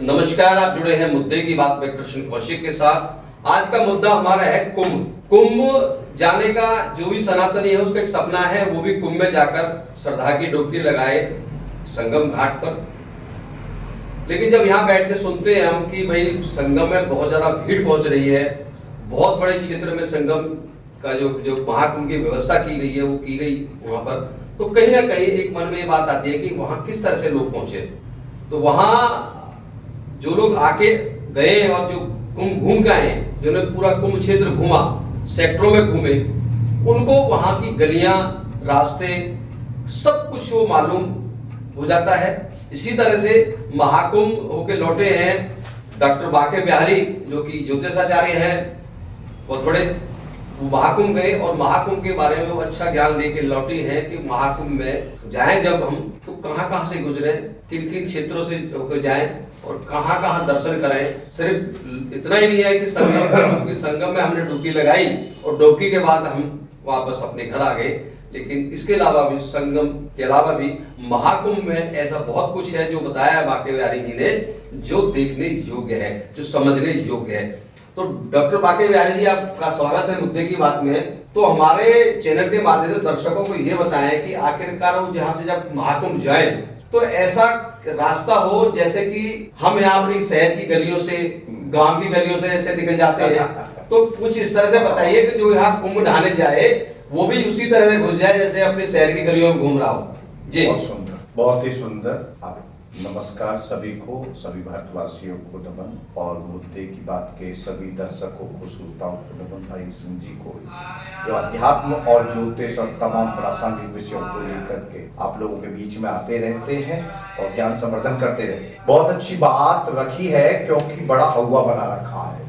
नमस्कार, आप जुड़े हैं मुद्दे की बात में कृष्ण कौशिक के साथ। आज का मुद्दा हमारा है कुंभ। कुंभ जाने का जो भी सनातनी है उसका एक सपना है, वो भी कुंभ में जाकर श्रद्धा की डुबकी लगाए संगम घाट पर। लेकिन जब यहाँ बैठ के सुनते हैं हम कि भाई संगम में बहुत ज्यादा भीड़ पहुंच रही है, बहुत बड़े क्षेत्र में संगम का जो महाकुंभ की व्यवस्था की गई है वो की गई वहां पर, तो कहीं ना कहीं एक मन में ये बात आती है कि वहां किस तरह से लोग पहुंचे। तो वहां जो लोग आके गए और जो कुंभ घूम के आए, जिन्होंने पूरा कुंभ क्षेत्र घूमा, सेक्टरों में घूमे, उनको वहां की गलियां, रास्ते, सब कुछ वो मालूम हो जाता है। इसी तरह से महाकुंभ होके लौटे हैं डॉक्टर बाके बिहारी, जो कि ज्योतिषाचार्य हैं बहुत बड़े, वो महाकुंभ गए और महाकुंभ के बारे में वो अच्छा ज्ञान लेके लौटी हैं कि महाकुंभ में जाएं जब हम, तो कहां कहां से गुजरे, किन किन क्षेत्रों से होकर जाएं और कहां कहां दर्शन करें। सिर्फ इतना ही नहीं है कि संगम में हमने डुबकी लगाई और डुबकी के बाद हम वापस अपने घर आ गए, लेकिन इसके अलावा भी, संगम के अलावा भी महाकुंभ में ऐसा बहुत कुछ है जो बताया है बाके बिहारी जी ने, जो देखने योग्य है, जो समझने योग्य है। तो डॉक्टर बाके बिहारी जी, आपका स्वागत है मुद्दे की बात में। तो हमारे चैनल के माध्यम से दर्शकों को ये बताएं कि आखिरकार वो जहां से जब महाकुंभ जाए तो ऐसा रास्ता हो जैसे कि हम यहाँ अपनी शहर की गलियों से, गांव की गलियों से ऐसे निकल जाते हैं, तो कुछ इस तरह से बताइए कि जो यहाँ कुंभ नहाने जाए वो भी उसी तरह से घुस जाए जैसे अपने शहर की गलियों में घूम रहा हो। जी, बहुत सुंदर, बहुत ही सुंदर। आप नमस्कार सभी को, सभी भारतवासियों को नमन, और मुद्दे की बात के सभी दर्शकों को, श्रोताओं को नमन। भाई सिंह जी को, जो अध्यात्म और ज्योतिष और तमाम प्रासंगिक विषयों को लेकर के आप लोगों के बीच में आते रहते हैं और ज्ञान संवर्धन करते रहते हैं। बहुत अच्छी बात रखी है, क्योंकि बड़ा हवा बना रखा है,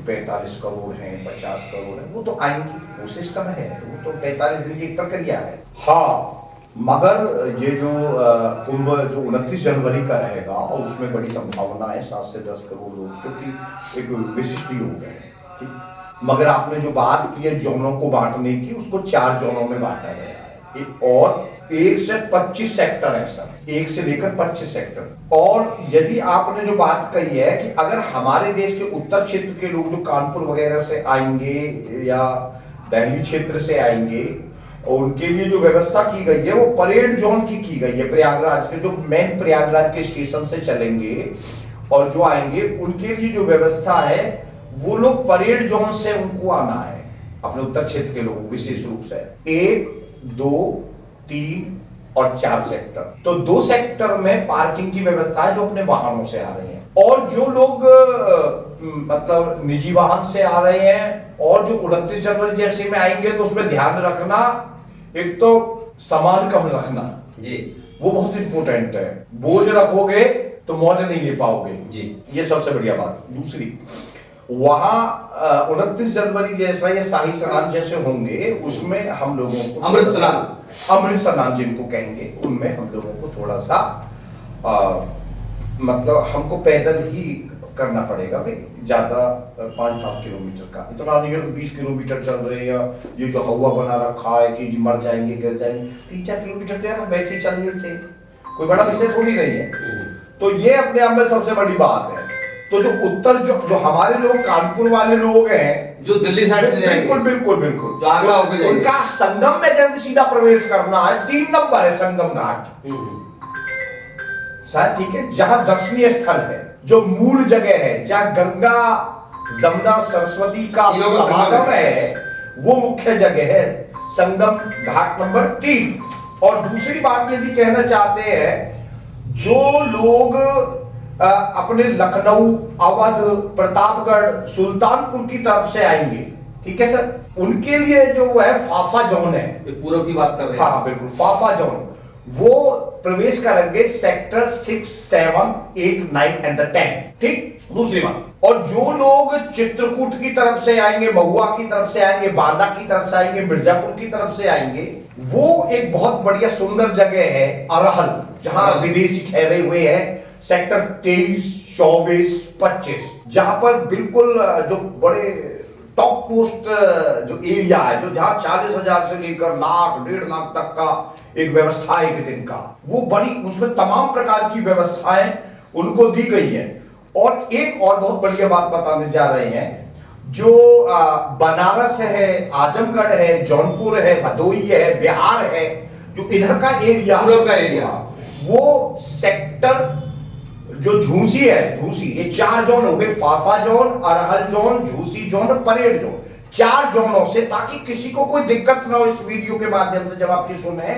45 करोड़ है, 50 करोड़ है, वो तो आएंगे, वो सिस्टम है, वो तो 45 दिन की एक प्रक्रिया है। हाँ, मगर ये जो कुंभ जो 29 जनवरी का रहेगा, और उसमें बड़ी संभावना है 7 से 10 करोड़ लोग, क्योंकि एक विशिष्ट योग है, ठीक। मगर आपने जो बात की है जोनों को बांटने की, उसको 4 जोनों में बांटा गया है, और 1 से 25 सेक्टर है सर, 1 से लेकर 25 सेक्टर। और यदि आपने जो बात कही है कि अगर हमारे देश के उत्तर क्षेत्र के लोग जो कानपुर वगैरह से आएंगे या दिल्ली क्षेत्र से आएंगे, और उनके लिए जो व्यवस्था की गई है वो परेड जोन की गई है। प्रयागराज के जो मेन प्रयागराज के स्टेशन से चलेंगे और जो आएंगे, उनके लिए जो व्यवस्था है वो लोग परेड जोन से उनको आना है, अपने उत्तर क्षेत्र के लोग विशेष रूप से 1, 2, 3 और 4 सेक्टर। तो 2 सेक्टर में पार्किंग की व्यवस्था है, जो अपने वाहनों से आ रहे हैं, और जो लोग मतलब निजी वाहन से आ रहे हैं, और जो 29 जनवरी जैसे में आएंगे, तो उसमें ध्यान रखना, एक तो सामान कम रखना जी, वो बहुत इंपॉर्टेंट है। बोझ रखोगे तो मौज नहीं ले पाओगे जी, ये सबसे बढ़िया बात। दूसरी, वहां 29 जनवरी जैसा या शाही स्नान जैसे होंगे, उसमें हम लोगों को अमृत स्नान जिनको कहेंगे, उनमें हम लोगों को थोड़ा सा मतलब हमको पैदल ही करना पड़ेगा भाई, ज्यादा 5-7 किलोमीटर का, इतना नहीं है 20 किलोमीटर चल रहे हैं, या ये जो हवा बना रखा है कि मर जाएंगे, गिर जाएंगे, 3-4 किलोमीटर तो यार वैसे ही चल लेते, कोई बड़ा विषय थोड़ी नहीं है। तो ये अपने आप में सबसे बड़ी बात है। तो जो उत्तर जो हमारे लोग, कानपुर वाले लोग हैं, जो दिल्ली साइड से जाएंगे, बिल्कुल जो आगरा होकर जाएंगे, उनका संगम में जब सीधा प्रवेश करना है, 3 नंबर है संगम घाट शायद, ठीक है, जहां दर्शनीय स्थल है, जो मूल जगह है, जहां गंगा, जमुना, सरस्वती का समागम है, वो मुख्य जगह है, संगम घाट नंबर 3। और दूसरी बात यदि कहना चाहते हैं, जो लोग अपने लखनऊ, अवध, प्रतापगढ़, सुल्तानपुर की तरफ से आएंगे, ठीक है सर, उनके लिए जो है फाफा जोन है, पूर्व की बात कर रहे हैं। हाँ बिल्कुल, फाफा जोन, वो प्रवेश करेंगे सेक्टर 6, 7, 8, 9 एंड 10, ठीक। दूसरी बात, और जो लोग चित्रकूट की तरफ से आएंगे, महुआ की तरफ से आएंगे, बांदा की तरफ से आएंगे, मिर्जापुर की तरफ से आएंगे, वो एक बहुत बढ़िया सुंदर जगह है अरहल, जहां विदेशी ठहरे हुए हैं, सेक्टर 23, 24, 25, जहां पर बिल्कुल जो बड़े टॉप पोस्ट जो एरिया है, जो जहां 40,000 से लेकर लाख, 1.5 लाख तक का एक व्यवस्था है एक दिन का, वो बड़ी, उसमें तमाम प्रकार की व्यवस्थाएं उनको दी गई है। और एक और बहुत बढ़िया बात बताने जा रहे हैं, जो बनारस है, आजमगढ़ है, जौनपुर है, भदोही है, बिहार है, जो इधर का एरिया, पूरब का एरिया, वो सेक्टर जो झूसी है, झूसी, ये 4 जोन हो गए, फाफा जोन, अरहल जोन, झूसी जोन और परेड जोन, 4 जोनों से, ताकि किसी को कोई दिक्कत ना हो इस वीडियो के माध्यम से जब आप ये सुने,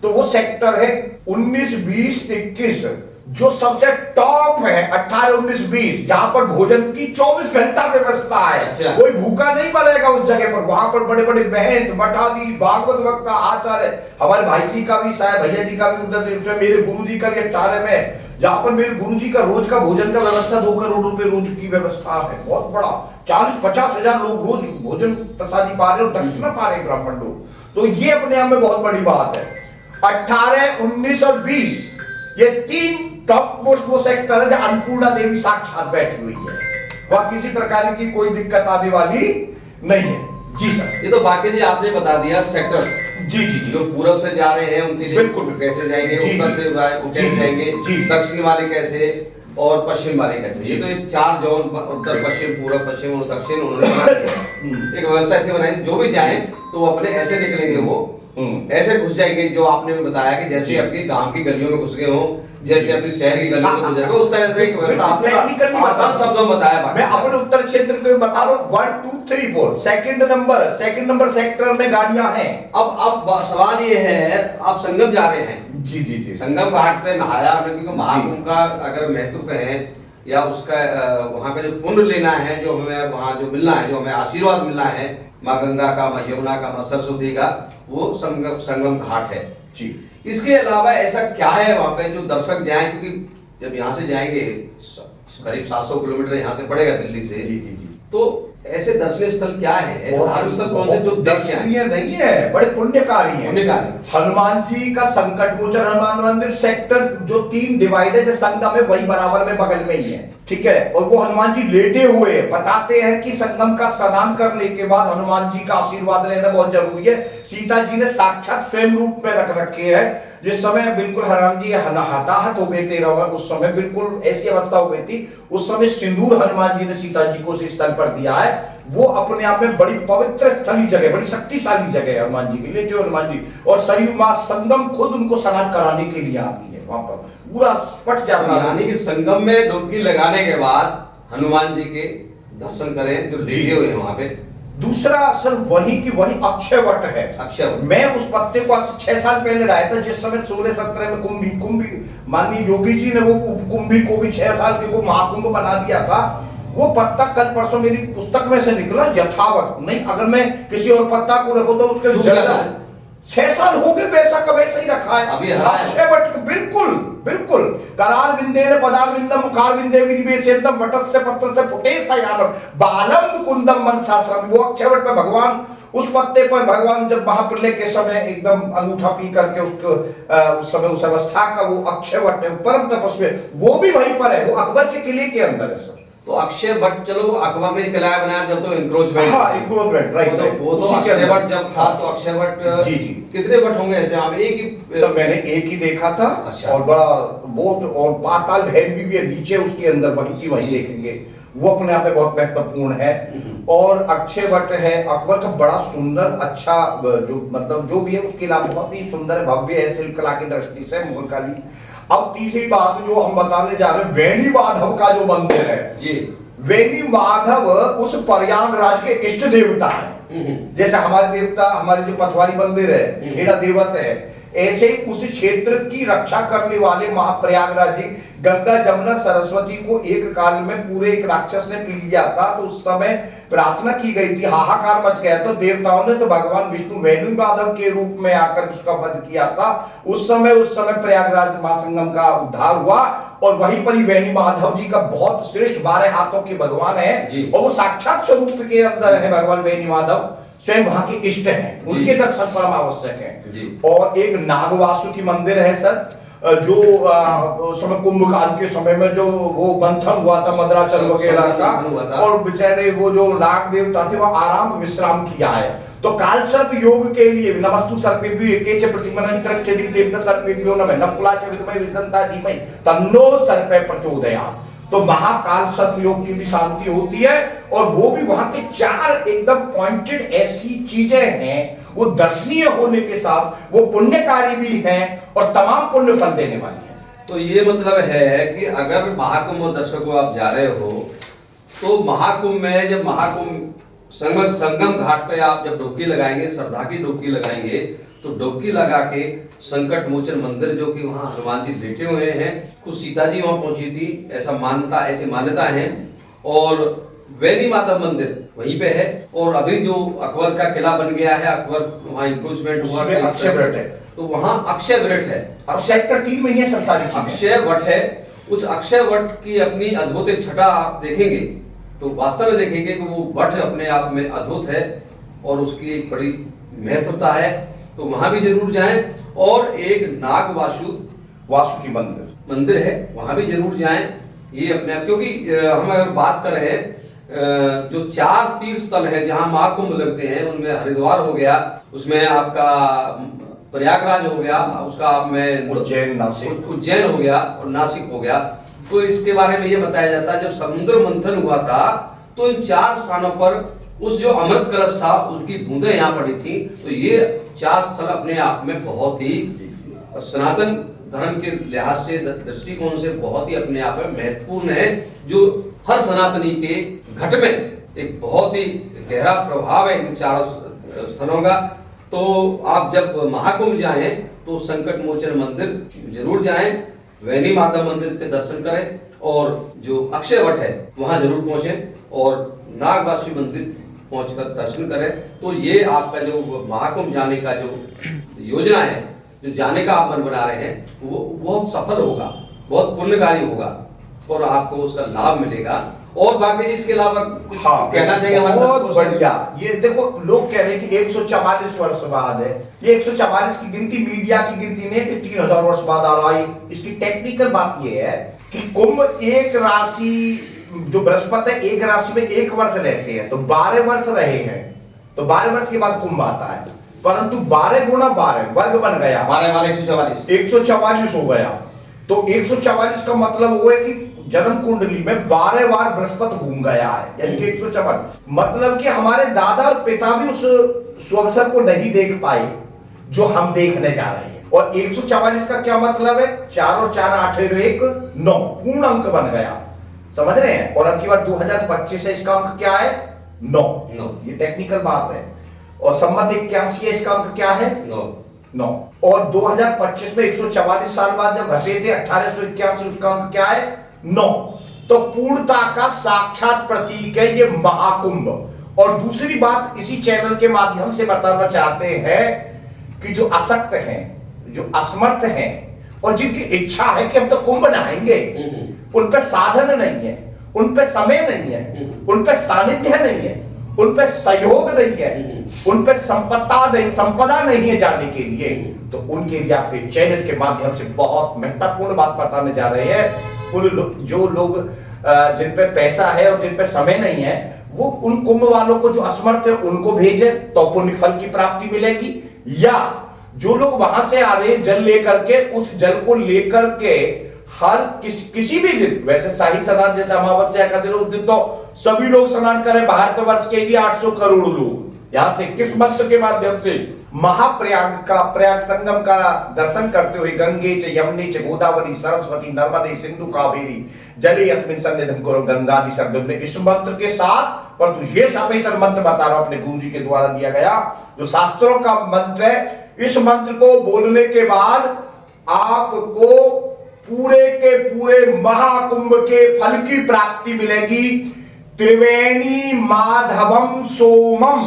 तो वो सेक्टर है 19, 20, 21, जो सबसे टॉप है 18, 19, 20, जहां पर भोजन की 24 घंटा व्यवस्था है। अच्छा। कोई भूखा नहीं मरेगा उस जगह पर। वहां पर बड़े बड़े महंत, मठाधीश, भागवत वक्ता, आचार्य, हमारे भाई जी का भी, शायद भैया जी का भी उधर, मेरे गुरु जी का भी 18 में, जहां पर मेरे गुरु जी का रोज का भोजन का व्यवस्था 2 करोड़ रुपए रोज की व्यवस्था है, बहुत बड़ा। 40-50 हजार लोग रोज भोजन प्रसादी पा रहे और दक्षिणा पा रहे ब्राह्मण लोग, तो ये अपने आप में बहुत बड़ी बात है। 18, 19 और 20 ये 3 टॉप मोस्ट वो सेक्टर है जहां अन्नपूर्णा देवी साक्षात बैठी हुई है, वहां किसी प्रकार की कोई दिक्कत आने वाली नहीं है। जी सर। ये तो बाकी जी आपने बता दिया सेक्टर्स। जी जी जी। जो पूरब से जा रहे हैं उनके लिए बिल्कुल कैसे जाएंगे, जी, उत्तर से वो कैसे जाएंगे, दक्षिण वाले कैसे और पश्चिम वाले कैसे, ये तो ये 4 जोन, उत्तर पश्चिम, पूरब पश्चिम और दक्षिण, उन्होंने बना दिया। एक व्यवस्था ऐसी बनाई, जो भी जाए तो वो अपने ऐसे निकलेंगे, वो ऐसे घुस जाएंगे, जो आपने भी बताया कि जैसे अपनी गांव की गलियों में घुस गए हो, जैसे अपनी शहर की गलियों में गुजर गए, उस तरह से एक व्यवस्था आपने आसान शब्दों में बताया। मैं अपने उत्तर क्षेत्र को बता रहा हूँ, 1, 2, 3, 4 सेकंड नंबर सेक्टर में गाड़ियां हैं। अब सवाल ये है, आप संगम जा रहे हैं। जी जी जी। संगम घाट पे नहाया आपने, क्योंकि महाकुंभ का अगर महत्व कहें या उसका वहाँ का जो पुण्य लेना है, जो हमें वहाँ जो मिलना है, जो हमें आशीर्वाद मिलना है माँ गंगा का, माँ यमुना का, माँ सरस्वती का, वो संगम घाट है जी। इसके अलावा ऐसा क्या है वहाँ पे जो दर्शक जाएं, क्योंकि जब यहाँ से जाएंगे करीब 700 किलोमीटर यहाँ से पड़ेगा दिल्ली से। जी जी जी। तो ऐसे दर्शनीय स्थल क्या है, ऐसे धार्मिक स्थल कौन से जो दर्शनीय नहीं है, बड़े पुण्यकारी हैं। हनुमान जी का संकट मोचन हनुमान मंदिर सेक्टर जो 3 डिवाइडेड है, संगम है वही बराबर में बगल में ही है, ठीक है। और वो हनुमान जी लेटे हुए बताते हैं कि संगम का स्नान करने के बाद हनुमान जी का आशीर्वाद लेना बहुत जरूरी है। सीता जी ने साक्षात स्वयं रूप में रख रखे हैं। जिस समय बिल्कुल हनुमान जी हताहत हो गए थे, उस समय बिल्कुल ऐसी अवस्था हो गई थी, उस समय सिंदूर हनुमान जी ने सीता जी को उस स्थल पर दिया है। वो अपने आप में बड़ी पवित्र स्थली जगह, बड़ी शक्तिशाली जगह है हनुमान जी के लिए, जो हनुमान जी और सरयू मां संगम खुद उनको स्नान कराने के लिए आती है, वहां पर पूरा स्पष्ट जाता है। यानी कि संगम में डुबकी लगाने के बाद हनुमान जी के दर्शन करें, जो लेटे हुए हैं वहां पे। दूसरा सर वही की वही अक्षय वट है। अक्षय, मैं उस पत्ते को 6 साल पहले लाया था, जिस समय 16-17 में कुंभी माननीय योगी जी ने वो कुंभी को भी 6 साल के को महाकुंभ बना दिया था। वो पत्ता कल परसों मेरी पुस्तक में से निकला यथावत नहीं, अगर मैं किसी और पत्ता को रखो तो उसके 6 साल हो गए, वैसा का वैसा ही रखा है। अभी अक्षय वट बिल्कुल बिल्कुल करार बिंदे ने पदार बिंदम मुखार बिंदे विनिवेशेतम वटस्य पत्रस्य फुटेशयानम बालम मुकुंदम मनसाश्रम। वो अक्षय वट पे भगवान, उस पत्ते पर भगवान जब महाप्रलय के समय एकदम अंगूठा पी करके उसको उस समय उस अवस्था का वो अक्षय वट है, परम तपस्वी, वो भी वहीं पर है, वो अकबर के किले के अंदर है सर। तो अक्षय वट, चलो अकबर ने किला बनाया जब तो इंक्रोचमेंट, हाँ इंक्रोचमेंट, राइट, वो तो अक्षय वट जब था, तो अक्षय वट जी जी कितने वट होंगे ऐसे? आप एक ही सब मैंने एक ही देखा था। अच्छा। और बड़ा बहुत, और पाताल भैरवी भी है नीचे उसके अंदर, वहीं की वहीं देखेंगे, वो अपने आप में बहुत महत्वपूर्ण है। और अक्षय वट है अकबर का, बड़ा सुंदर अच्छा जो मतलब जो भी है उसके अलावा बहुत ही सुंदर भव्य है शिल्पकला की दृष्टि से मुगलकाली। अब तीसरी बात जो हम बताने जा रहे हैं, वेणी माधव का जो मंदिर है जी, वेणी माधव उस प्रयागराज के इष्ट देवता है। जैसे हमारे देवता, हमारे जो पथवारी मंदिर है, खेड़ा देवत है, ऐसे ही उस क्षेत्र की रक्षा करने वाले महाप्रयागराज जी, गंगा जमुना सरस्वती को एक काल में पूरे एक राक्षस ने पी लिया था, तो उस समय प्रार्थना की गई थी, हाहाकार मच गया, तो देवताओं ने तो भगवान विष्णु वेणु माधव के रूप में आकर उसका वध किया था। उस समय प्रयागराज महासंगम का उद्धार हुआ, और वहीं पर ही वेणु माधव जी का बहुत श्रेष्ठ 12 हाथों के भगवान है, और वो साक्षात स्वरूप के अंदर है भगवान वेणु माधव, स्वयं वहां के इष्ट हैं, उनके दर्शन परम आवश्यक है। और एक नागवासुकी मंदिर है सर, जो समय कुंभ काल के समय में जो वो मंथन हुआ था मदराचल वगैरह का, और बेचारे वो जो नाग देवता थे वो आराम विश्राम किया है। तो काल सर्प योग के लिए नमस्तु सर्पेभ्यो एकेच प्रतिमनंतरक्षदिक देवता सर्पेभ्यो नमः नकुला च विद्महे विष्णुता धीमहि तन्नो सर्पे प्रचोदयात्। तो महाकाल सर्पयोग की भी शांति होती है। और वो भी वहां के 4 एकदम पॉइंटेड ऐसी चीजें हैं, वो दर्शनीय होने के साथ वो पुण्यकारी भी हैं और तमाम पुण्य फल देने वाली है। तो ये मतलब है कि अगर महाकुंभ दर्शकों आप जा रहे हो तो महाकुंभ में जब महाकुंभ संगम घाट पे आप जब डुबकी लगाएंगे, श्रद्धा की डुबकी लगाएंगे, तो डुबकी लगा के संकट मोचन मंदिर जो कि वहाँ हनुमान जी लेटे हुए हैं, खुद सीता जी वहाँ पहुंची थी, ऐसी मान्यता है। और वैनी माता मंदिर वहीं पे है। और अभी जो अकबर का किला बन गया है, अकबर वहाँ इंक्रोचमेंट हुआ, अक्षय वट है, तो वहाँ अक्षय वट है, और सेक्टर 3 में ये सारी अक्षय वट है। उस अक्षय वट की अपनी अद्भुत एक छटा आप देखेंगे तो वास्तव में देखेंगे कि वो वट अपने आप में अद्भुत है और उसकी एक बड़ी महत्वता है। तो वहां भी जरूर जाएं। और एक नाग वासुकी मंदिर है, वहां भी जरूर जाएं। ये अपने आप, क्योंकि हम अगर बात कर रहे हैं जो 4 तीर्थ स्थल है जहां महाकुंभ लगते हैं, उनमें हरिद्वार हो गया, उसमें आपका प्रयागराज हो गया, उसका आप में उज्जैन हो गया और नासिक हो गया। तो इसके बारे में ये बताया जाता है जब समुद्र मंथन हुआ था तो इन 4 स्थानों पर उस जो अमृत कलश था उसकी बूंदें यहाँ पड़ी थी। तो ये 4 स्थल अपने आप में बहुत ही सनातन धर्म के लिहाज से, दृष्टिकोण से बहुत ही अपने आप में महत्वपूर्ण है, जो हर सनातनी के घट में एक बहुत ही गहरा प्रभाव है इन 4 स्थलों का। तो आप जब महाकुंभ जाएं तो संकट मोचन मंदिर जरूर जाएं, वैनी माता मंदिर के दर्शन करें और जो अक्षय वट है वहां जरूर पहुंचें और नागवासी मंदिर पहुंचकर दर्शन करें। तो ये आपका जो महाकुंभ जाने का जो योजना है, जो जाने का आप मन बना रहे हैं, वो बहुत सफल होगा, बहुत पुण्यकारी होगा और आपको उसका लाभ मिलेगा। और बाकी इसके अलावा कुछ कहना चाहिए? बहुत बढ़िया। ये देखो, लोग कह रहे हैं कि 144 वर्ष बाद है, ये 144 की गिनती मीडिया की गिनती नहीं कि 3000 वर्ष बाद आ रहा है। इसकी टेक्निकल बात ये है कि कुंभ एक राशि, जो बृहस्पति है, एक राशि में 1 वर्ष रहते हैं, तो 12 वर्ष रहे हैं, तो 12 वर्ष के बाद कुंभ आता है। परंतु 12 गुणा 12 वर्ग बन गया, 144 हो गया। तो 144 का मतलब वो है कि जन्म कुंडली में 12 बार बृहस्पति घूम गया है, यानी कि 144। मतलब कि हमारे दादा और पिता भी उस सुअवसर को नहीं देख पाए जो हम देखने जा रहे हैं। और 144 का क्या मतलब है? 4 और 4 8 1 9 पूर्ण अंक बन गया, समझ रहे हैं। और अब की बार 2025 है, इसका अंक क्या है? 9। ये टेक्निकल बात है। और संमत 81 है, इसका अंक क्या है? 9। और 2025 में 144 साल बाद जब घटे थे 1881, उसका अंक क्या है? 9। तो पूर्णता का साक्षात प्रतीक है ये महाकुंभ। और दूसरी बात इसी चैनल के माध्यम से बताना चाहते हैं कि जो अशक्त हैं, जो असमर्थ हैं और जिनकी इच्छा है कि हम तो कुंभ नहाएंगे, उन पे साधन नहीं है, उन पे समय नहीं है, उन पे सानिध्य नहीं है, उन पे सहयोग नहीं है, उन पे संपदा नहीं है जाने के लिए, तो उनके लिए आपके चैनल के माध्यम से बहुत महत्वपूर्ण बात बताने जा रहे हैं। जो लोग जिन पे पैसा है और जिन पे समय नहीं है, वो उन कुंभ वालों को जो असमर्थ है उनको भेजे तो पुण्य फल की प्राप्ति मिलेगी। या जो लोग वहां से आ रहे जल लेकर के, उस जल को लेकर के हर किसी भी दिन, वैसे शाही स्नान जैसे अमावस्या का दिन, उस दिन तो सभी लोग स्नान करें, बाहर तो वर्ष के लिए 800 करोड़ लोग यहां से किस मंत्र के माध्यम से प्रयाग संगम का दर्शन करते हुए गंगे च यमुने च गोदावरी सरस्वती नर्मदे सिंधु कावेरी जले अस्मिन् सन्निधिं कुरु गंगादि सर्वज्ञ, इस मंत्र के साथ। परंतु ये स्पेशल मंत्र बता रहा हूं अपने गुरु जी के द्वारा दिया गया, जो शास्त्रों का मंत्र है। इस मंत्र को बोलने के बाद आपको पूरे के पूरे महाकुंभ के फल की प्राप्ति मिलेगी। त्रिवेणी माधवम सोमम,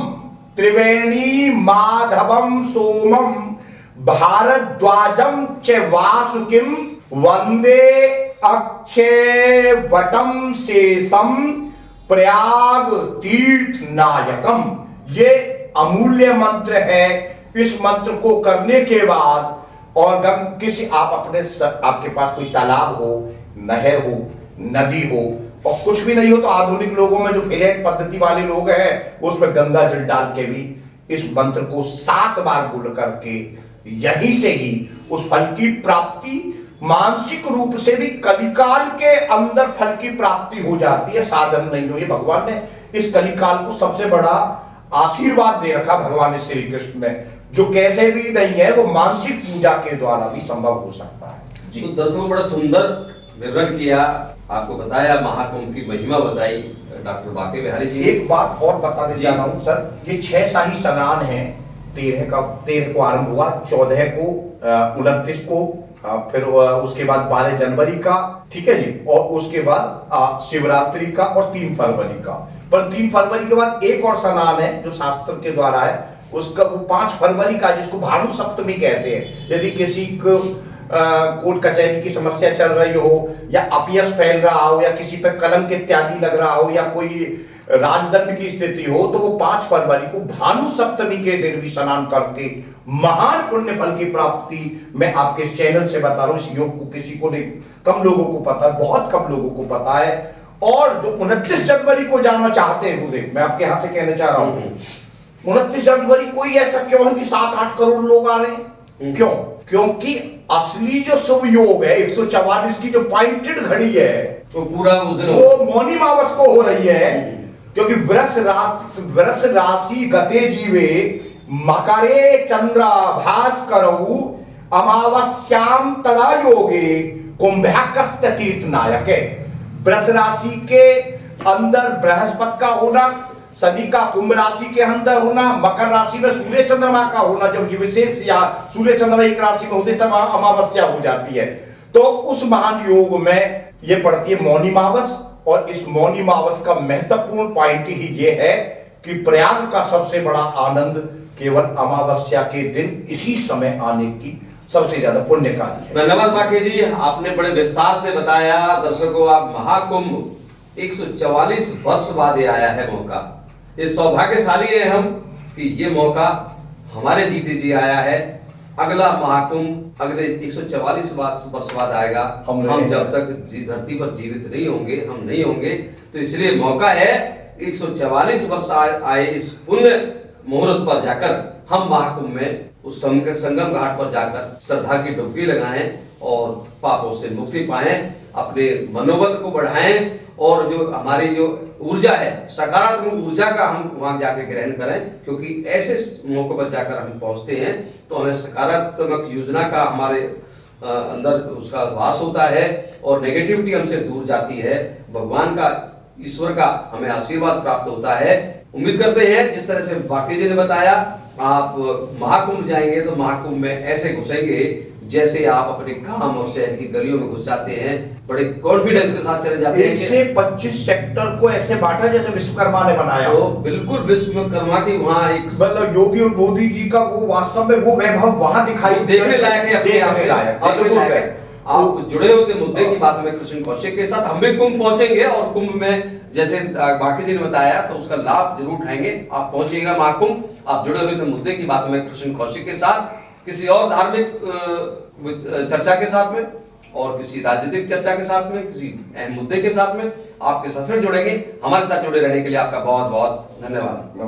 त्रिवेणी माधवम सोमम भारद्वाजम च वासुकिम वंदे अक्षय वटम शेषम प्रयाग तीर्थ नायकम। ये अमूल्य मंत्र है। इस मंत्र को करने के बाद और किसी आपके पास कोई तालाब हो, नहर हो, नदी हो और कुछ भी नहीं हो तो आधुनिक लोगों में जो फ्लैट पद्धति वाले लोग हैं उसमें गंगा जल डाल के भी इस मंत्र को 7 बार बोल करके यहीं से ही उस फल की प्राप्ति मानसिक रूप से भी कलिकाल के अंदर फल की प्राप्ति हो जाती है, साधन नहीं हो। ये भगवान ने इस कलिकाल को सबसे बड़ा आशीर्वाद दे रखा भगवान श्री कृष्ण ने, जो कैसे भी नहीं है वो मानसिक पूजा के द्वारा भी संभव हो सकता है जी। तो दर्शकों बड़ा सुंदर विवरण किया, आपको बताया, महाकुंभ की महिमा बताई डॉक्टर बाके बिहारी जी। एक बात और बताने जा रहा हूं सर, ये 6 शाही स्नान है। 13 को आरंभ हुआ, 14 को 29 को, फिर उसके बाद 12 जनवरी का, ठीक है जी, और उसके बाद शिवरात्रि का और 3 फरवरी का। पर 3 फरवरी के बाद एक और स्नान है जो शास्त्र के द्वारा है, उसका वो 5 फरवरी का, जिसको भानु सप्तमी कहते हैं। यदि किसी को कोर्ट कचहरी की समस्या चल रही हो, या अपयश फैल रहा हो, या किसी पर कलंक इत्यादि लग रहा हो, या कोई राजदंड की स्थिति हो, तो वो 5 फरवरी को भानु सप्तमी के दिन भी स्नान करके महान पुण्य फल की प्राप्ति मैं आपके चैनल से बता रहा हूं। इस योग को किसी को नहीं, कम लोगों को पता है, बहुत कम लोगों को पता है। और जो 29 जनवरी को जाना चाहते हैं, देख मैं आपके यहां से कहना चाह रहा हूं, 29 जनवरी कोई ऐसा क्यों है कि 7-8 करोड़ लोग आ रहे हैं? क्यों? क्योंकि असली जो शुभ योग है 144 की जो पॉइंटेड घड़ी है, तो पूरा उस दिन वो मौनी मावस को हो रही है। क्योंकि वृष राशि गते जीवे मकरे चंद्राभास करऊ अमावस्याम तदा योगे कुंभ्याकस्त तीर्थ नायक है। वृष राशि के अंदर बृहस्पति का होना, सभी का कुंभ राशि के अंदर होना, मकर राशि में सूर्य चंद्रमा का होना, जब ये विशेष या सूर्य चंद्रमा एक राशि में होते तब अमावस्या हो जाती है। तो उस महान योग में ये पड़ती है मौनी मावस। और इस मौनी मावस का महत्वपूर्ण पॉइंट ही ये है कि प्रयाग का सबसे बड़ा आनंद केवल अमावस्या के दिन इसी समय आने की सबसे ज्यादा पुण्यकारी है। धन्यवाद बाके जी, आपने बड़े विस्तार से बताया। दर्शकों, आप महाकुंभ 144 वर्ष बाद ये आया है मौका। ये सौभाग्यशाली है हम कि ये मौका हमारे जीते जी आया है। अगला महाकुंभ अगले 144 वर्ष बाद आएगा। हम जब तक धरती पर जीवित नहीं होंगे, हम नहीं होंगे, तो इसलिए मौका है 144 वर्ष आए इस पुण्य मुहूर्त पर जाकर हम महाकुंभ में उस संगम घाट पर जाकर श्रद्धा की डुबकी लगाएं और पापों से मुक्ति पाएं, अपने मनोबल को बढ़ाएं, और जो हमारी जो ऊर्जा है, सकारात्मक ऊर्जा का हम वहां जाके ग्रहण करें। क्योंकि ऐसे मौके पर जाकर हम पहुंचते हैं तो हमें सकारात्मक योजना का हमारे अंदर उसका वास होता है और नेगेटिविटी हमसे दूर जाती है। भगवान का, ईश्वर का हमें आशीर्वाद प्राप्त होता है। उम्मीद करते हैं जिस तरह से बाकी जी ने बताया, आप महाकुंभ जाएंगे तो महाकुंभ में ऐसे घुसेंगे जैसे आप अपने गांव और शहर की गलियों में घुस जाते हैं, बड़े कॉन्फिडेंस के साथ चले जाते हैं। 125 सेक्टर को ऐसे बांटा जैसे विश्वकर्मा ने बनाया। तो बिल्कुल विश्वकर्मा की वहाँ एक मतलब योगी और मोदी जी का वो वास्तव में वो वैभव वहां दिखाई देखने लायक है, देखने लायक, अद्भुत है। आप जुड़े होते मुद्दे की बात में कृष्ण कौशिक के साथ। हम भी कुंभ पहुंचेंगे और कुंभ में जैसे बाकी जी ने बताया तो उसका लाभ जरूर उठाएंगे। आप पहुंचिएगा महाकुंभ। आप जुड़े हुए थे मुद्दे की बात में कृष्ण कौशिक के साथ, किसी और धार्मिक चर्चा के साथ में और किसी राजनीतिक चर्चा के साथ में, किसी अहम मुद्दे के साथ में आपके साथ फिर जुड़ेंगे। हमारे साथ जुड़े रहने के लिए आपका बहुत बहुत धन्यवाद।